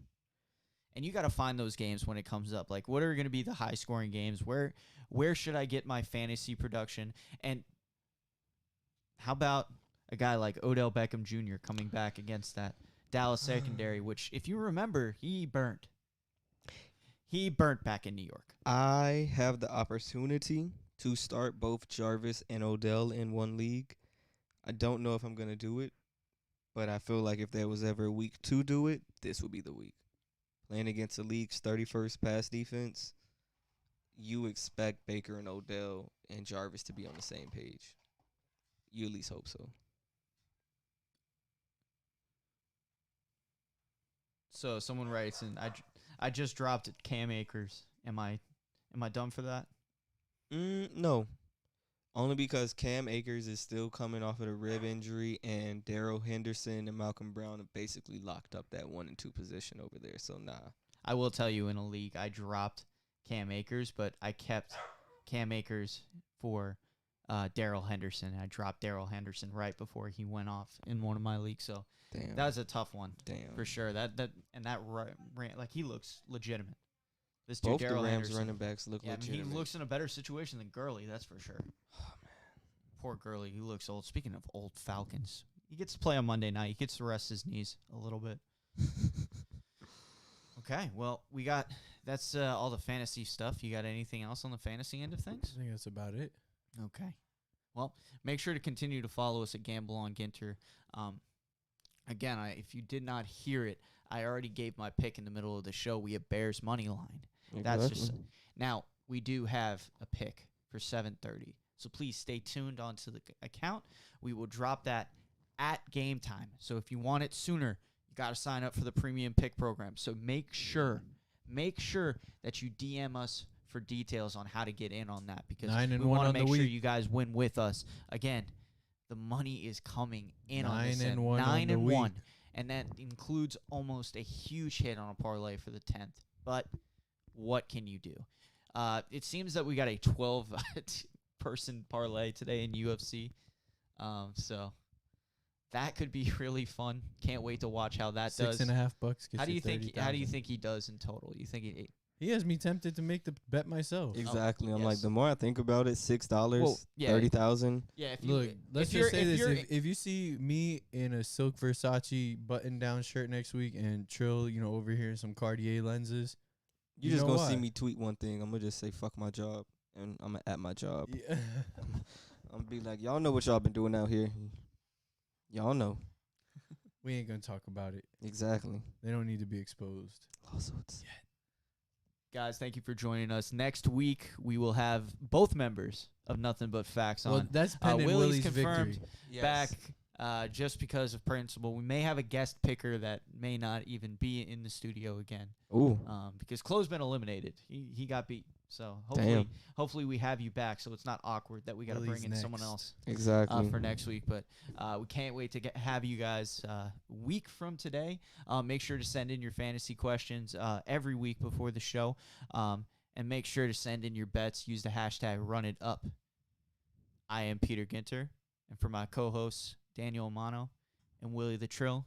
And you got to find those games when it comes up. Like, what are going to be the high-scoring games? Where should I get my fantasy production? And how about a guy like Odell Beckham Jr. coming back against that Dallas secondary, which, if you remember, he burnt. He burnt back in New York. I have the opportunity to start both Jarvis and Odell in one league. I don't know if I'm going to do it, but I feel like if there was ever a week to do it, this would be the week. Playing against the league's 31st pass defense, you expect Baker and Odell and Jarvis to be on the same page. You at least hope so. So someone writes, and I just dropped Cam Akers. Am I done for that? No. Only because Cam Akers is still coming off of a rib injury, and Darrell Henderson and Malcolm Brown have basically locked up that 1 and 2 position over there. So, nah. I will tell you, in a league, I dropped Cam Akers, but I kept Cam Akers for Darrell Henderson. I dropped Darrell Henderson right before he went off in one of my leagues. So Damn. that was a tough one. Damn. For sure. That ran like he looks legitimate. This dude, Both the Darrell Rams Henderson. running backs look Yeah, I mean, legitimate. he looks in a better situation than Gurley, that's for sure. Oh, man. Poor Gurley, he looks old. Speaking of old Falcons, he gets to play on Monday night. He gets to rest his knees a little bit. Okay, well, that's all the fantasy stuff. You got anything else on the fantasy end of things? I think that's about it. Okay. Well, make sure to continue to follow us at Gamble on Ginter. Again, if you did not hear it, I already gave my pick in the middle of the show. We have Bears money line. That's just now we do have a pick for 7:30. So please stay tuned onto the account. We will drop that at game time. So if you want it sooner, you got to sign up for the premium pick program. So make sure that you DM us for details on how to get in on that, because 9 and we 1 want to on the make sure week. you guys win with us. Again, the money is coming in on this 9 and end. 1 on 9 the and week. 1. And that includes almost a huge hit on a parlay for the 10th. But what can you do? It seems that we got a 12-person parlay today in UFC. So that could be really fun. Can't wait to watch how that does. $6.5 gets How do you think? How do you 30,000. think he does in total? You think He has me tempted to make the bet myself. Exactly. I'm like, yes. the more I think about it, $6, Well, yeah. 30,000. Yeah. If you, Look, let's if you're- just say if this: you're- if you see me in a silk Versace button-down shirt next week, and Trill, over here in some Cartier lenses, You You just know gonna see why? me tweet one thing. I'm gonna just say fuck my job, and I'm at my job. yeah. I'm gonna be like, y'all know what y'all been doing out here. Y'all know we ain't gonna talk about it. exactly. They don't need to be exposed. Lawsuits. guys, thank you for joining us. Next week we will have both members of Nothing But Facts Well, on. that's pending Willie's Willie's confirmed. victory. Back just because of principle. We may have a guest picker that may not even be in the studio again Ooh. because Chloe's been eliminated. He got beat. So Damn. hopefully we have you back so it's not awkward that we got to Willie's bring in someone next. else Exactly. for next week. But we can't wait to have you guys week from today. Make sure to send in your fantasy questions every week before the show. And make sure to send in your bets. Use the hashtag #RunItUp. I am Peter Ginter. And for my co-hosts, Daniel Amano and Willie the Trill,